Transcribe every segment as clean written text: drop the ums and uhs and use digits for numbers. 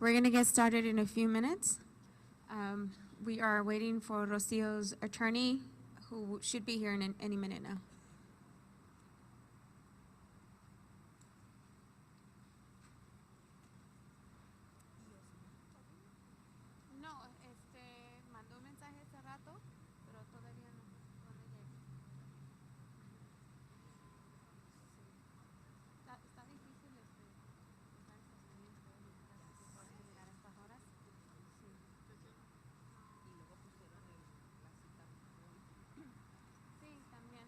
We're going to get started in a few minutes. We are waiting for Rocio's attorney, who should be here in any minute now. No, mandó un mensaje hace rato, pero todavía no llega. Está difícil buscar estacionamiento para llegar a estas horas. Sí. Y luego pusieron la cita. Sí, también.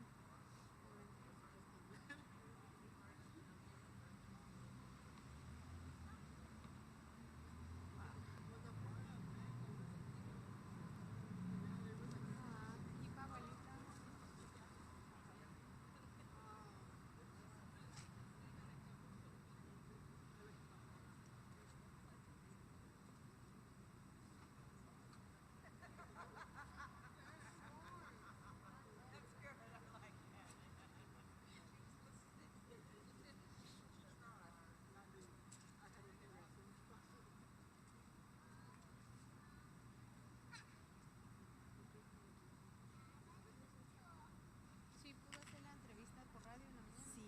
Sí, pudo hacer la entrevista por radio en la mañana. Sí.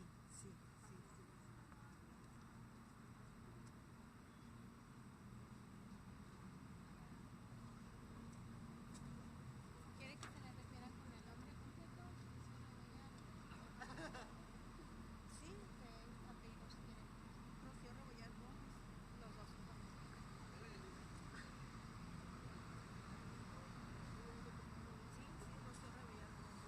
¿Quiere que se le refiera con el nombre completo? Sí, apellido si quiere. Rocío Rebollar Gómez. Los dos son Gómez. Sí, Rocío Rebollar Gómez.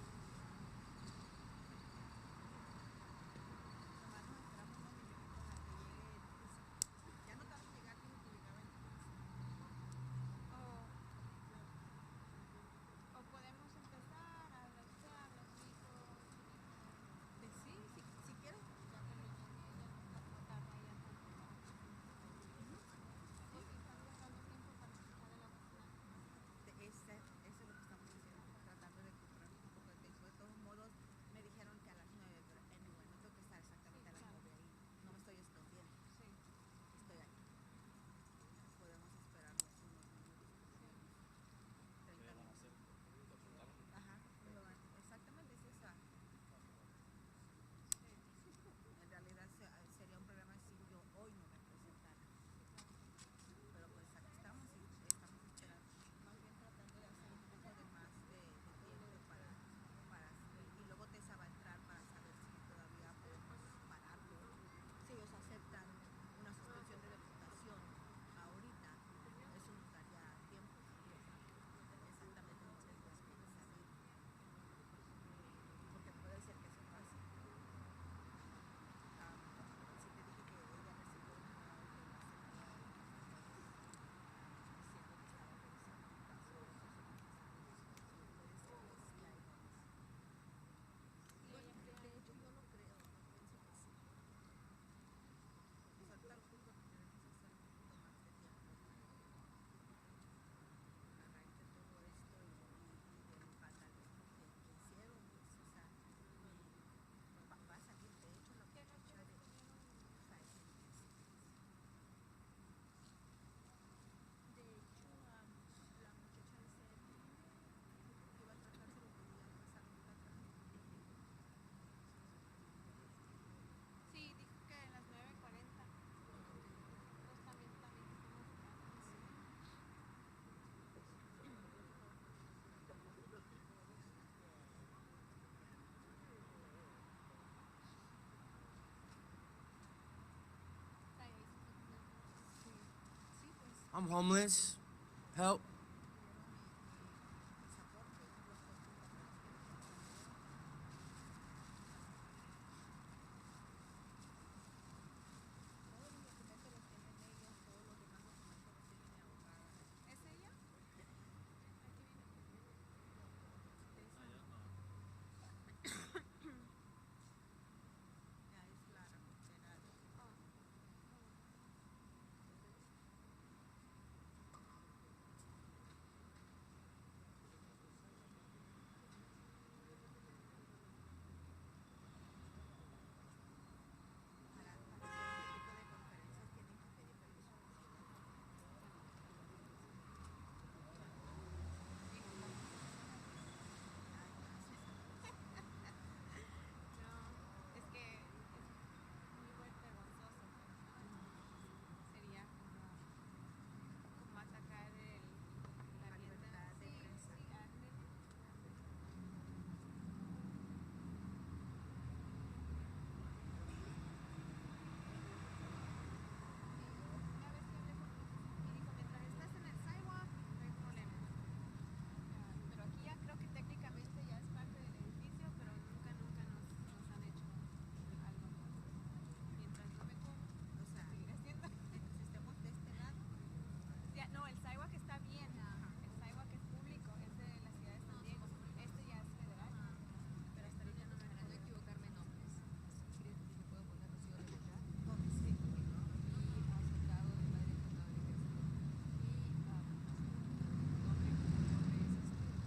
Nomás nos esperamos unos minutitos a que llegue. Ya no tarda en llegar, dijo que llegaba en o podemos empezar a las 5. Sí, si quieres. Ya que no llegue ella, no tarda ella tanto. O si están buscando tiempo para empezar en la oficina. Eso es lo que estamos haciendo, tratando de comprar un poco de tiempo. De todos modos, me dijeron que a las 9, pero anyway, no tengo que estar exactamente a las 9 ahí. No me estoy escondiendo. Sí. Estoy aquí. Podemos esperarnos unos minutos. Sí. 30 minutos. Ajá, exactamente es esa. Sí. En realidad sería un problema si yo hoy no me presentara. Pero pues aquí estamos y estamos esperando. Más bien tratando de hacer un poco de más de tiempo para y luego Tessa va a entrar para saber si todavía podemos pararlo. Si ellos aceptan una suspensión de deportación ahorita, eso nos daría tiempo también. Exactamente no tendrías que salir. Porque puede ser que eso pase. Si te dije que ella recibió una orden de la secretaria diciendo que estaba revisando un caso de esos puede ser que sí hay normas. Bueno, de hecho yo lo creo, pienso que sí. Pues ahorita lo único que queremos es hacer un poquito más de tiempo arranque todo esto y del vandalismo que hicieron, pues, o sea, va a salir, de hecho, la muchacha de 5 meses. De hecho, la muchacha de 7 que iba a tratarse lo podía pasar por la tarde. Sí, dijo que a las 9:40. Pues también sí. I'm homeless. Help. ¿Es ella? Ya, no, el sidewalk está bien. El sidewalk es público, es de la ciudad de San Diego. Este ya es federal. Pero hasta ahorita no me Para no equivocarme en nombres, si quieres te puedo poner Rocío de Boca Gómez. y Soldado de Madre Condado del Ejército y nombre completo es Frank. ¿sí? ¿Cómo quieres que aparezca abajo el título?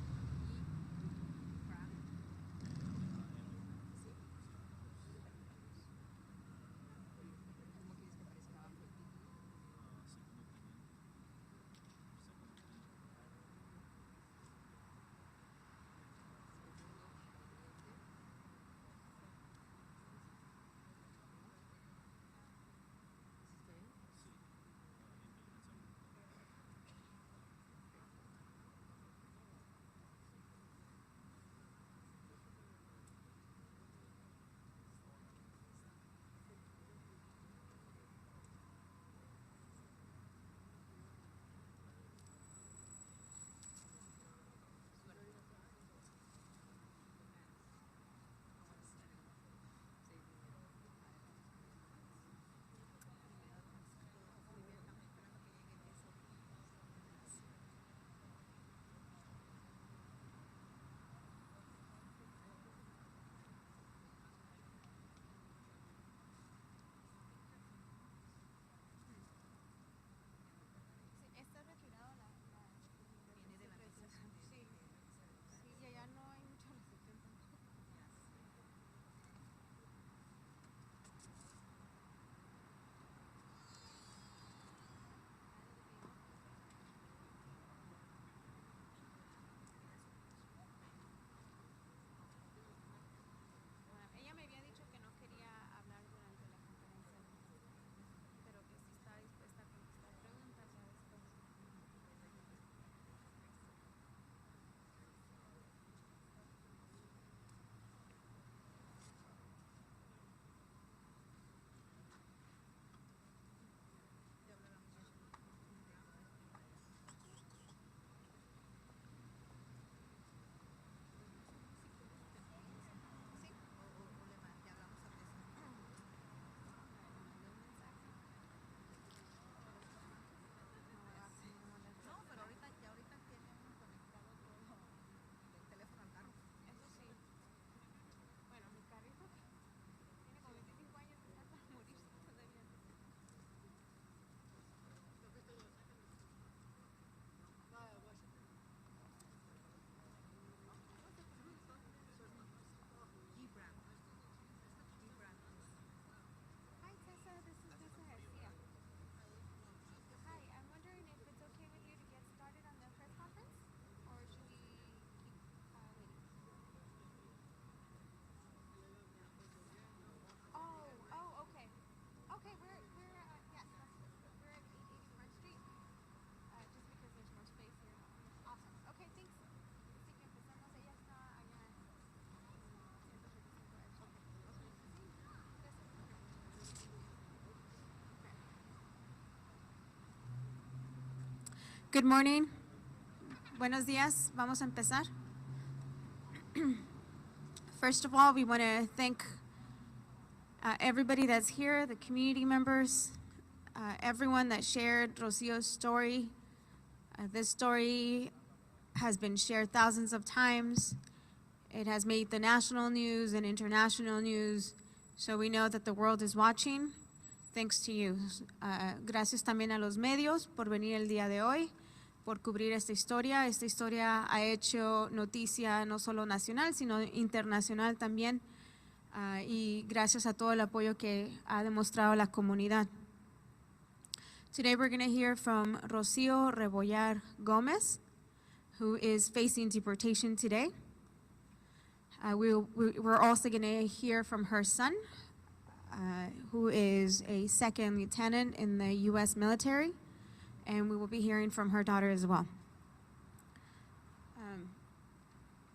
Segundo teniente. ¿Así está bien? Sí, está retirado Viene de la mesa. Sí, sí, y allá no hay mucha recepción tampoco. Ella me había dicho que no quería hablar durante la conferencia, pero que sí está dispuesta a contestar preguntas ya después. Te habla la muchacha. Sí, O le ya hablamos sobre eso. mandé un mensaje. No, pero ahorita tiene uno conectado todo del teléfono al carro. Eso sí. Bueno, mi carrito tiene como 25 años y está para morirse todavía. Gibran. Gibran. Hi Tessa, this is Tessa Garcia. Hi, I'm wondering if it's okay with you to get started on the press conference, or should we keep waiting? Oh, okay. Okay, we're yes, we're at 880 Front Street. Just because there's more space here. Awesome. Okay, thanks. Así que empezamos. Ella está allá en 135 Edge. Okay. Sí, gracias. Good morning. Buenos días. Vamos a empezar. First of all, we want to thank everybody that's here, the community members, everyone that shared Rocio's story. This story has been shared thousands of times. It has made the national news and international news, so we know that the world is watching. Thanks to you. Gracias también a los medios por venir el día de hoy, por cubrir esta historia. Esta historia ha hecho noticia no solo nacional, sino internacional también. Y gracias a todo el apoyo que ha demostrado la comunidad. Today we're going to hear from Rocio Rebollar Gomez, who is facing deportation today. We're also going to hear from her son, who is a second lieutenant in the U.S. military, and we will be hearing from her daughter as well.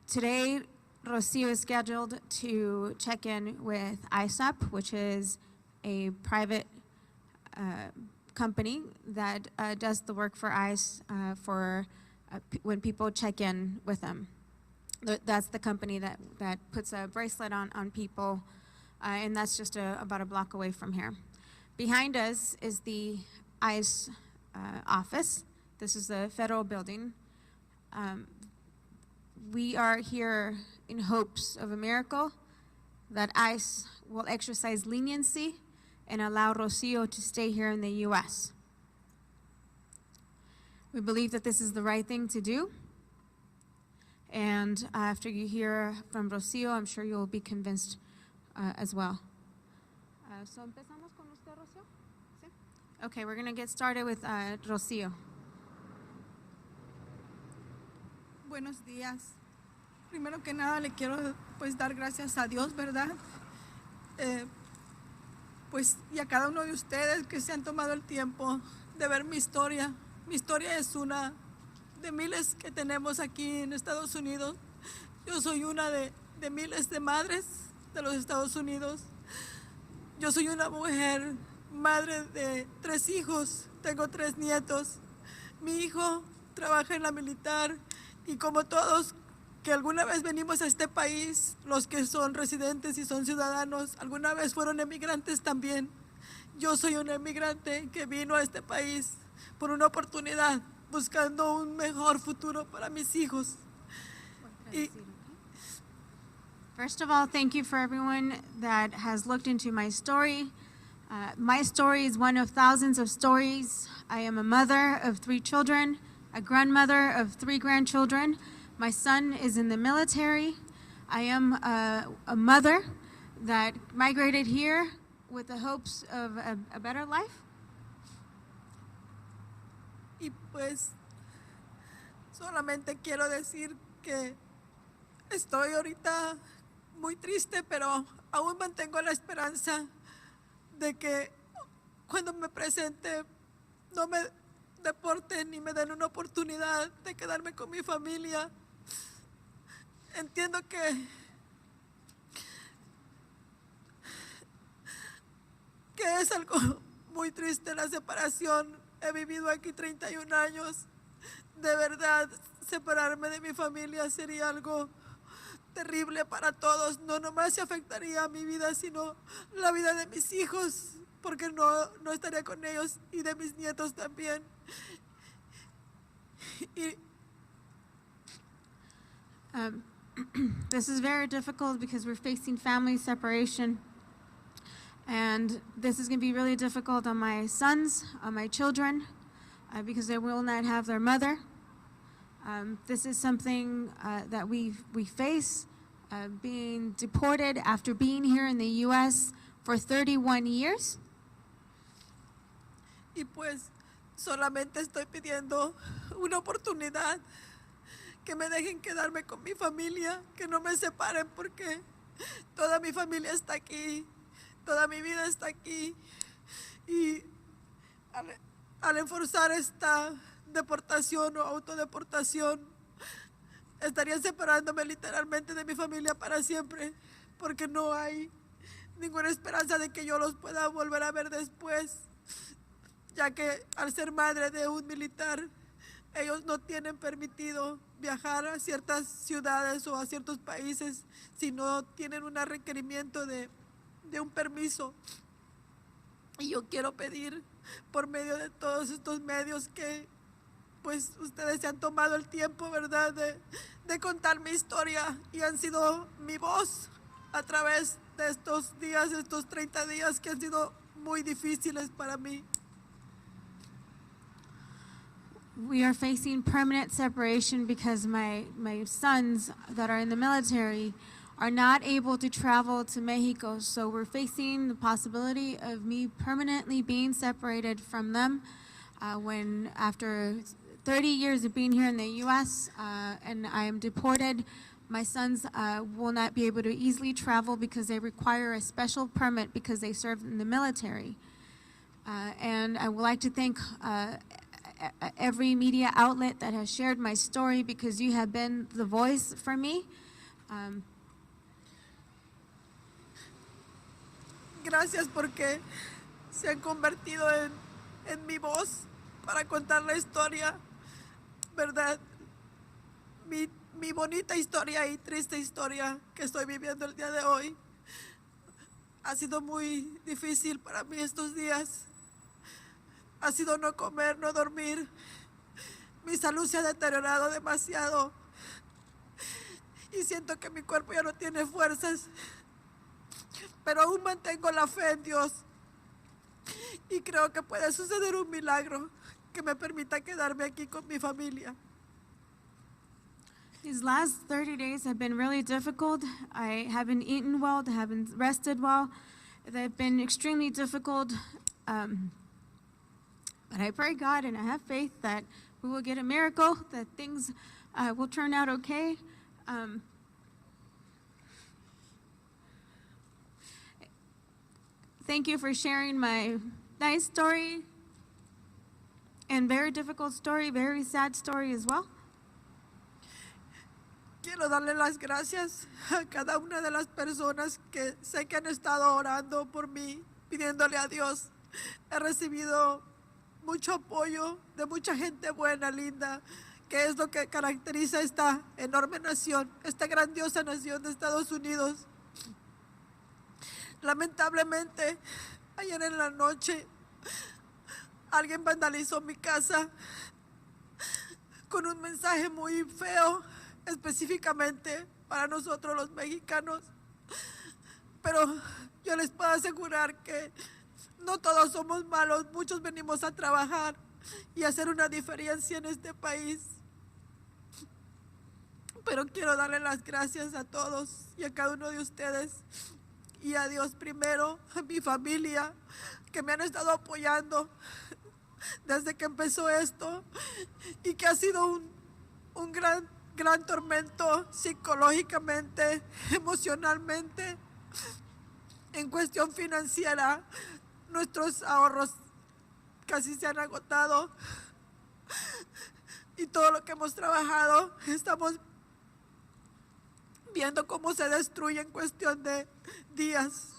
Today, Rocio is scheduled to check in with ISAP, which is a private company that does the work for ICE for when people check in with them. That's the company that puts a bracelet on people, and that's just about a block away from here. Behind us is the ICE office. This is the federal building. We are here in hopes of a miracle that ICE will exercise leniency and allow Rocio to stay here in the U.S. We believe that this is the right thing to do. And after you hear from Rocio, I'm sure you'll be convinced as well. So empezamos con usted, Rocio? ¿Sí? Okay, we're going to get started with Rocio. Buenos días. Primero que nada le quiero pues dar gracias a Dios, ¿verdad? Pues y a cada uno de ustedes que se han tomado el tiempo de ver mi historia. Mi historia es una de miles que tenemos aquí en Estados Unidos. Yo soy una de miles de madres de los Estados Unidos. Yo soy una mujer, madre de 3 hijos, tengo 3 nietos. Mi hijo trabaja en la militar y como todos que alguna vez venimos a este país, los que son residentes y son ciudadanos, alguna vez fueron emigrantes también. Yo soy un emigrante que vino a este país por una oportunidad, buscando un mejor futuro para mis hijos. First of all, thank you for everyone that has looked into my story. My story is one of thousands of stories. I am a mother of 3 children, a grandmother of 3 grandchildren. My son is in the military. I am a mother that migrated here with the hopes of a better life. Y pues solamente quiero decir que estoy ahorita muy triste, pero aún mantengo la esperanza de que cuando me presente no me deporten ni me den una oportunidad de quedarme con mi familia. Entiendo que es algo muy triste la separación. He vivido aquí 31 años. De verdad, separarme de mi familia sería algo terrible para todos. No nomás se afectaría a mi vida, sino la vida de mis hijos, porque no estaría con ellos y de mis nietos también. This is very difficult because we're facing family separation. And this is going to be really difficult on my sons, on my children, because they will not have their mother. This is something that we face, being deported after being here in the U.S. for 31 years. Y pues solamente estoy pidiendo una oportunidad, que me dejen quedarme con mi familia, que no me separen porque toda mi familia está aquí. Toda mi vida está aquí y al enforzar esta deportación o autodeportación estaría separándome literalmente de mi familia para siempre, porque no hay ninguna esperanza de que yo los pueda volver a ver después, ya que al ser madre de un militar ellos no tienen permitido viajar a ciertas ciudades o a ciertos países si no tienen un requerimiento de un permiso. Y yo quiero pedir por medio de todos estos medios que pues ustedes se han tomado el tiempo, ¿verdad?, de contar mi historia y han sido mi voz a través de estos días, estos 30 días que han sido muy difíciles para mí. We are facing permanent separation because my sons that are in the military are not able to travel to Mexico, so we're facing the possibility of me permanently being separated from them when after 30 years of being here in the U.S. And I am deported, my sons will not be able to easily travel because they require a special permit because they served in the military. And I would like to thank every media outlet that has shared my story because you have been the voice for me. Gracias porque se han convertido en mi voz para contar la historia, ¿verdad? Mi bonita historia y triste historia que estoy viviendo el día de hoy. Ha sido muy difícil para mí estos días. Ha sido no comer, no dormir. Mi salud se ha deteriorado demasiado y siento que mi cuerpo ya no tiene fuerzas, pero aún mantengo la fe en Dios y creo que puede suceder un milagro que me permita quedarme aquí con mi familia. These last 30 days have been really difficult. I haven't eaten well, I haven't rested well. They've been extremely difficult. But I pray God and I have faith that we will get a miracle, that things will turn out okay. Thank you for sharing my nice story and very difficult story, very sad story as well. Quiero darle las gracias a cada una de las personas que sé que han estado orando por mí, pidiéndole a Dios. He recibido mucho apoyo de mucha gente buena, linda, que es lo que caracteriza esta enorme nación, esta grandiosa nación de Estados Unidos. Lamentablemente, ayer en la noche, alguien vandalizó mi casa con un mensaje muy feo, específicamente para nosotros los mexicanos. Pero yo les puedo asegurar que no todos somos malos, muchos venimos a trabajar y a hacer una diferencia en este país. Pero quiero darle las gracias a todos y a cada uno de ustedes y a Dios primero, a mi familia, que me han estado apoyando desde que empezó esto y que ha sido un gran tormento psicológicamente, emocionalmente, en cuestión financiera. Nuestros ahorros casi se han agotado y todo lo que hemos trabajado estamos viendo cómo se destruye en cuestión de días,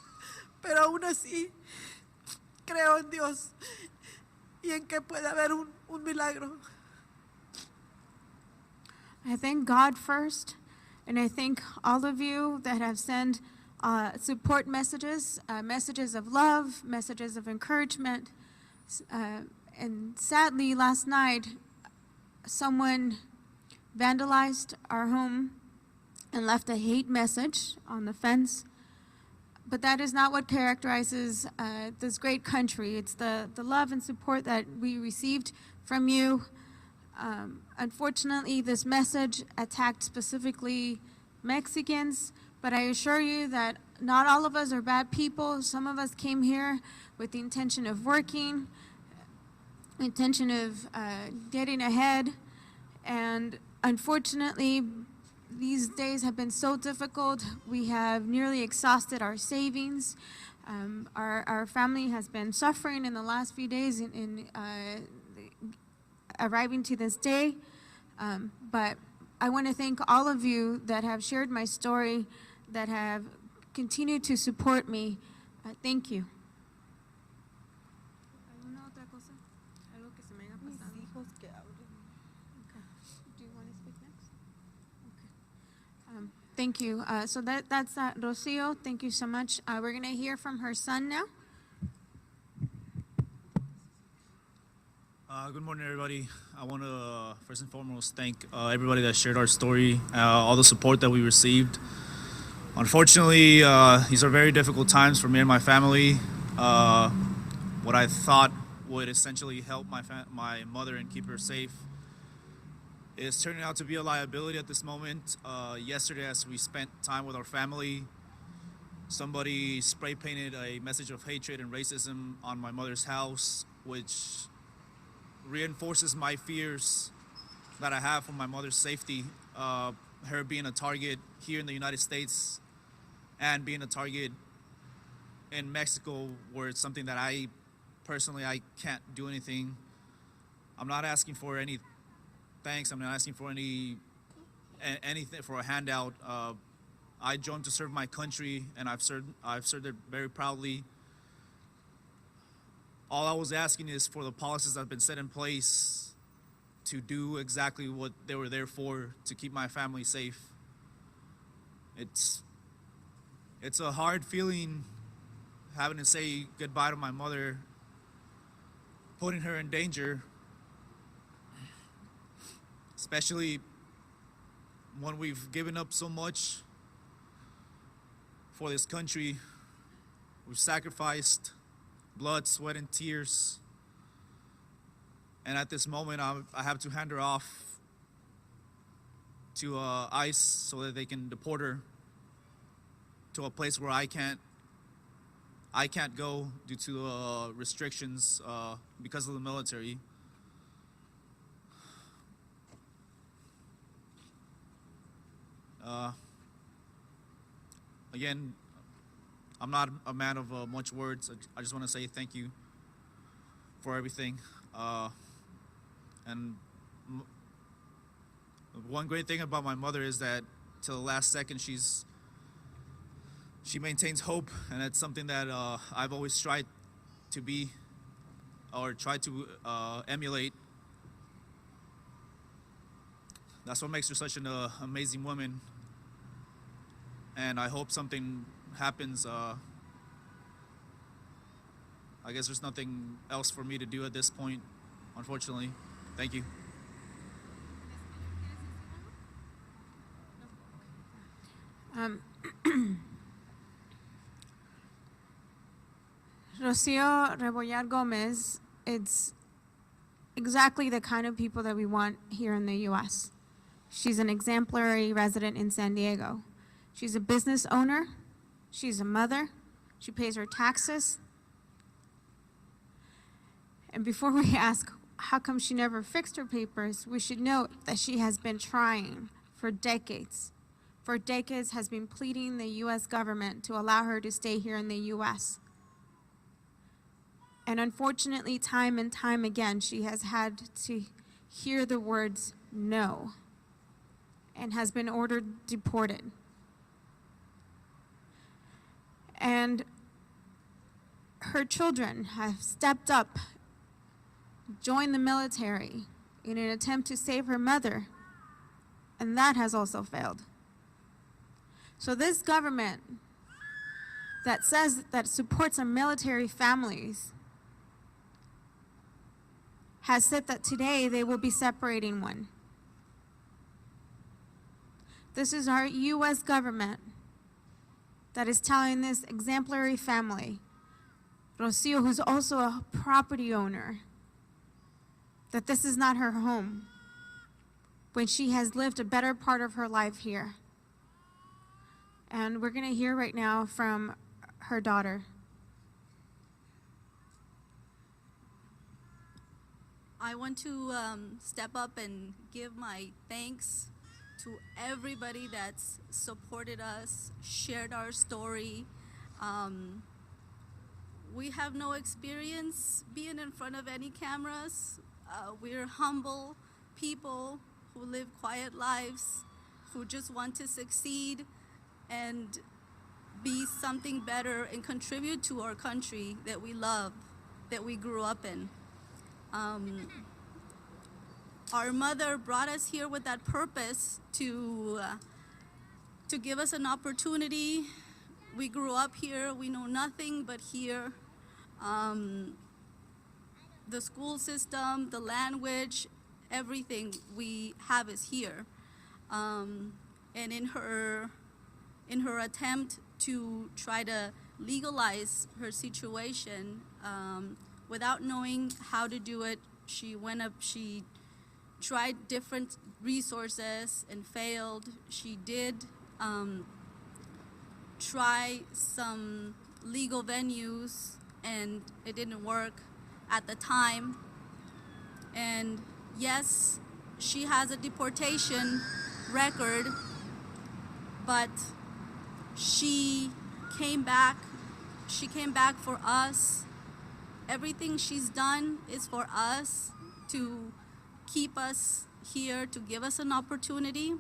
pero aún así creo en Dios y en que puede haber un milagro. I thank God first, and I thank all of you that have sent support messages, messages of love, messages of encouragement. And sadly, last night, someone vandalized our home and left a hate message on the fence. But that is not what characterizes this great country. It's the love and support that we received from you. Unfortunately, this message attacked specifically Mexicans, but I assure you that not all of us are bad people. Some of us came here with the intention of working, intention of getting ahead, and unfortunately, these days have been so difficult. We have nearly exhausted our savings. Our family has been suffering in the last few days in arriving to this day. But I want to thank all of you that have shared my story, that have continued to support me. Thank you. ¿Alguna otra cosa? ¿Algo que se me haya pasado? Okay. Do you want to speak next? Okay. Thank you. So that's Rocio. Thank you so much. We're going to hear from her son now. Good morning, everybody. I want to first and foremost thank everybody that shared our story, all the support that we received. Unfortunately, these are very difficult times for me and my family. What I thought would essentially help my mother and keep her safe is turning out to be a liability at this moment. Yesterday, as we spent time with our family, somebody spray painted a message of hatred and racism on my mother's house, which reinforces my fears that I have for my mother's safety. Her being a target here in the United States and being a target in Mexico, where it's something that I can't do anything. I'm not asking for any thanks. I'm not asking for anything for a handout. I joined to serve my country, and I've served it very proudly. All I was asking is for the policies that have been set in place to do exactly what they were there for, to keep my family safe. It's a hard feeling having to say goodbye to my mother, putting her in danger. especially when we've given up so much for this country. We've sacrificed blood, sweat, and tears. And at this moment, I have to hand her off to ICE so that they can deport her to a place where I can't go due to restrictions because of the military. Again, I'm not a man of much words. I just want to say thank you for everything. And one great thing about my mother is that till the last second she maintains hope, and it's something that I've always tried to be or tried to emulate. That's what makes her such an amazing woman, and I hope something happens. I guess there's nothing else for me to do at this point, unfortunately. Thank you. Rocio Rebollar Gomez, it's exactly the kind of people that we want here in the U.S. She's an exemplary resident in San Diego. She's a business owner. She's a mother. She pays her taxes. And before we ask how come she never fixed her papers, we should note that she has been trying for decades. For decades has been pleading the U.S. government to allow her to stay here in the U.S. And unfortunately, time and time again, she has had to hear the words no and has been ordered deported. And her children have stepped up, joined the military in an attempt to save her mother, and that has also failed. So this government that says that supports our military families has said that today they will be separating one. This is our U.S. government that is telling this exemplary family, Rocio, who's also a property owner, that this is not her home when she has lived a better part of her life here. And we're going to hear right now from her daughter. I want to step up and give my thanks to everybody that's supported us, shared our story. We have no experience being in front of any cameras. We're humble people who live quiet lives, who just want to succeed and be something better and contribute to our country that we love, that we grew up in. Our mother brought us here with that purpose to give us an opportunity. We grew up here. We know nothing but here. The school system, the language, everything we have is here. And in her attempt to try to legalize her situation, without knowing how to do it, she tried different resources and failed. She did try some legal venues and it didn't work at the time. And yes, she has a deportation record, but she came back for us. Everything she's done is for us, to keep us here, to give us an opportunity.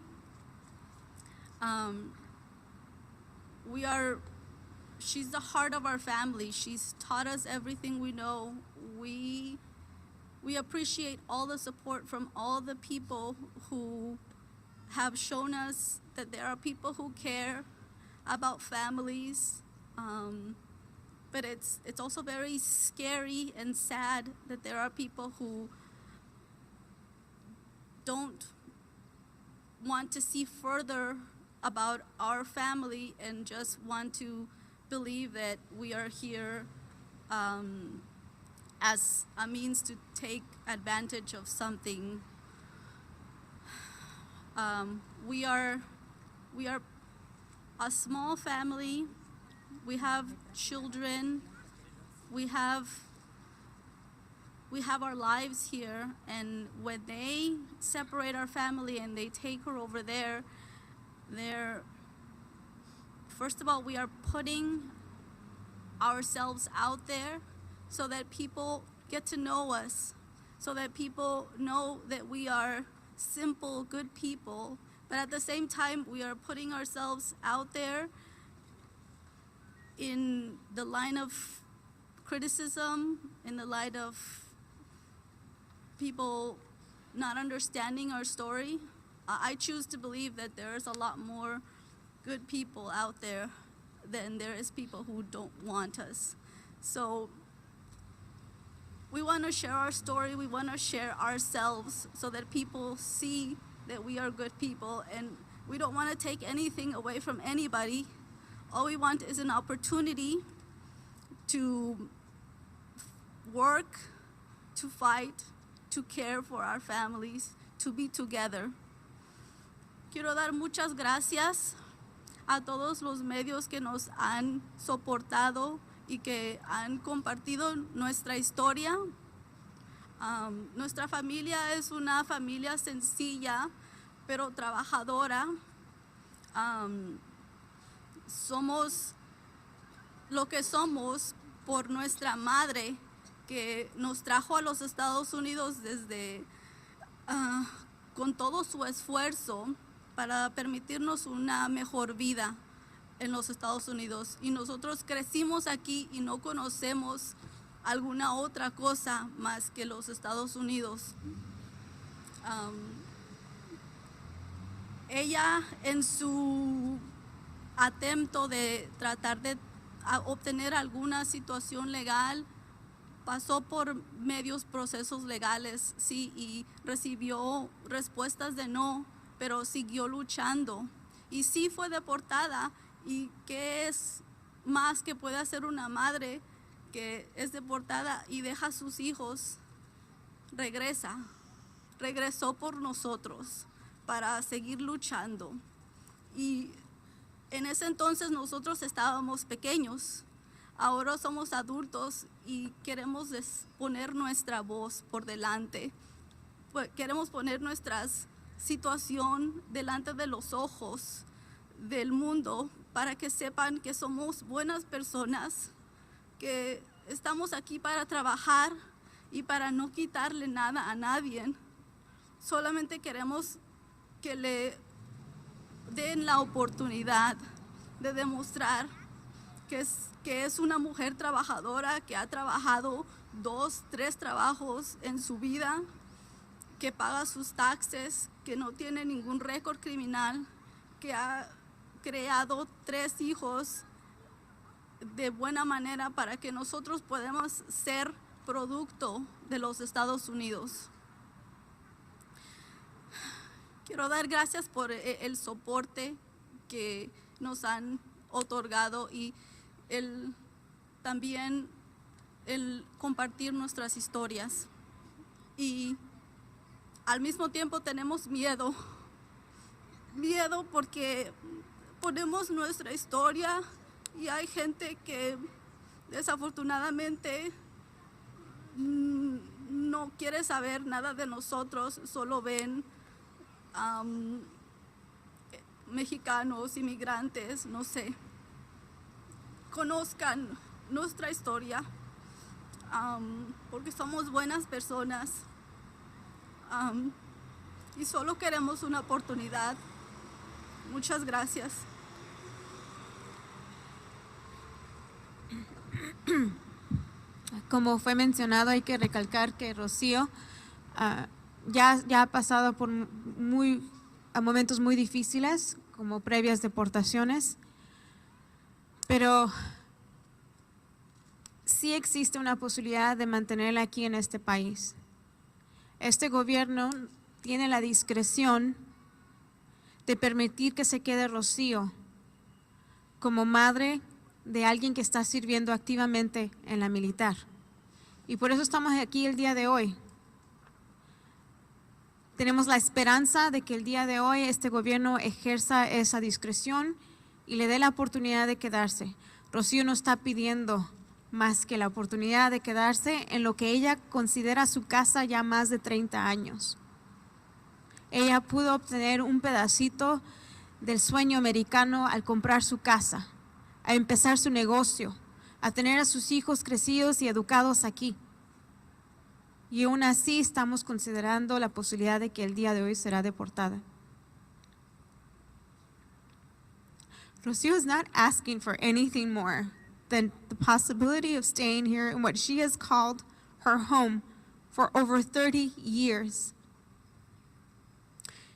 She's the heart of our family. She's taught us everything we know. We appreciate all the support from all the people who have shown us that there are people who care about families. But it's also very scary and sad that there are people who don't want to see further about our family and just want to believe that we are here as a means to take advantage of something. We are a small family. We have children. We have our lives here, and when they separate our family and they take her over there, first of all, we are putting ourselves out there so that people get to know us, so that people know that we are simple, good people. But at the same time, we are putting ourselves out there in the line of criticism, in the light of people not understanding our story. I choose to believe that there's a lot more good people out there than there is people who don't want us. So we want to share our story. We want to share ourselves so that people see that we are good people, and we don't want to take anything away from anybody. All we want is an opportunity to work, to fight, to care for our families, to be together. Quiero dar muchas gracias a todos los medios que nos han soportado y que han compartido nuestra historia. Nuestra familia es una familia sencilla, pero trabajadora. Somos lo que somos por nuestra madre, que nos trajo a los Estados Unidos desde con todo su esfuerzo para permitirnos una mejor vida en los Estados Unidos. Y nosotros crecimos aquí y no conocemos alguna otra cosa más que los Estados Unidos. Ella, en su atento de tratar de obtener alguna situación legal, pasó por medios procesos legales, sí, y recibió respuestas de no, pero siguió luchando. Y sí fue deportada. ¿Y qué es más que puede hacer una madre que es deportada y deja a sus hijos? Regresó por nosotros para seguir luchando. Y en ese entonces nosotros estábamos pequeños. Ahora somos adultos y queremos poner nuestra voz por delante. Queremos poner nuestra situación delante de los ojos del mundo para que sepan que somos buenas personas, que estamos aquí para trabajar y para no quitarle nada a nadie. Solamente queremos que le den la oportunidad de demostrar que es una mujer trabajadora, que ha trabajado 2, 3 trabajos en su vida, que paga sus taxes, que no tiene ningún récord criminal, que ha creado 3 hijos de buena manera para que nosotros podamos ser producto de los Estados Unidos. Quiero dar gracias por el soporte que nos han otorgado y también el compartir nuestras historias. Y al mismo tiempo tenemos miedo porque ponemos nuestra historia y hay gente que desafortunadamente no quiere saber nada de nosotros, solo ven mexicanos, inmigrantes, no sé. Conozcan nuestra historia porque somos buenas personas y solo queremos una oportunidad. Muchas gracias. Como fue mencionado, hay que recalcar que Rocío ya ha pasado por momentos muy difíciles, como previas deportaciones, pero sí existe una posibilidad de mantenerla aquí en este país. Este gobierno tiene la discreción de permitir que se quede Rocío como madre de alguien que está sirviendo activamente en la militar. Y por eso estamos aquí el día de hoy. Tenemos la esperanza de que el día de hoy este gobierno ejerza esa discreción y le dé la oportunidad de quedarse. Rocío no está pidiendo más que la oportunidad de quedarse en lo que ella considera su casa ya más de 30 años. Ella pudo obtener un pedacito del sueño americano al comprar su casa, a empezar su negocio, a tener a sus hijos crecidos y educados aquí. Y aún así estamos considerando la posibilidad de que el día de hoy será deportada. Rocío is not asking for anything more than the possibility of staying here in what she has called her home for over 30 years.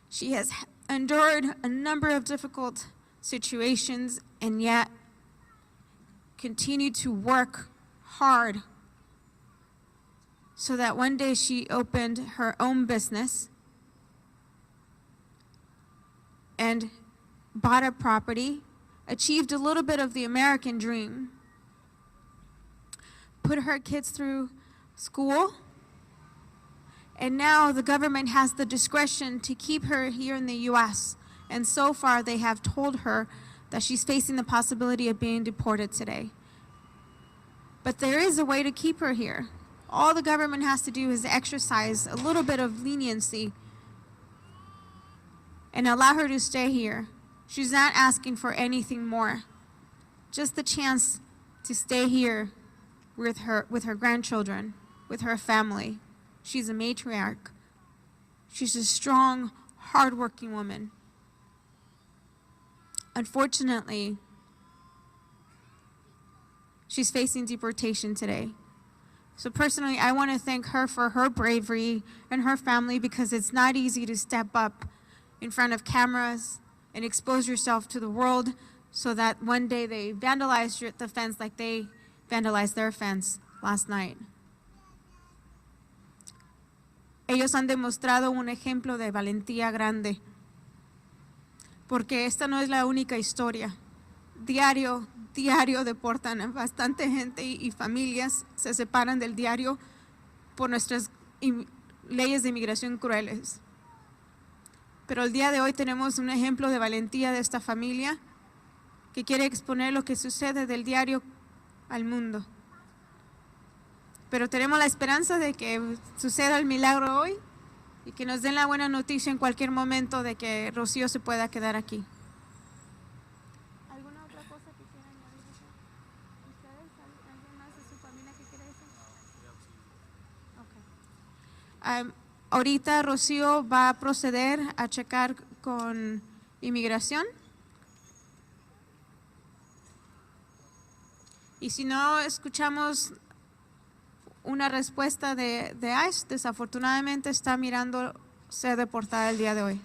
She has endured a number of difficult situations and yet continued to work hard so that one day she opened her own business and bought a property, achieved a little bit of the American dream, put her kids through school, and now the government has the discretion to keep her here in the U.S. And so far they have told her that she's facing the possibility of being deported today. But there is a way to keep her here. All the government has to do is exercise a little bit of leniency and allow her to stay here. She's not asking for anything more. Just the chance to stay here with her grandchildren, with her family. She's a matriarch. She's a strong, hardworking woman. Unfortunately, she's facing deportation today. So personally, I want to thank her for her bravery and her family, because it's not easy to step up in front of cameras and expose yourself to the world so that one day they vandalize the fence like they vandalized their fence last night. Ellos han demostrado un ejemplo de valentía grande, porque esta no es la única historia. Diario deportan a bastante gente y familias se separan del diario por nuestras leyes de inmigración crueles. Pero el día de hoy tenemos un ejemplo de valentía de esta familia que quiere exponer lo que sucede del diario al mundo. Pero tenemos la esperanza de que suceda el milagro hoy y que nos den la buena noticia en cualquier momento de que Rocío se pueda quedar aquí. ¿Alguna otra cosa que quieran añadir? ¿Ustedes? ¿Alguien más de su familia que quiera decir? Okay. Ahorita Rocío va a proceder a checar con inmigración. Y si no escuchamos una respuesta de ICE, desafortunadamente está mirando ser deportada el día de hoy.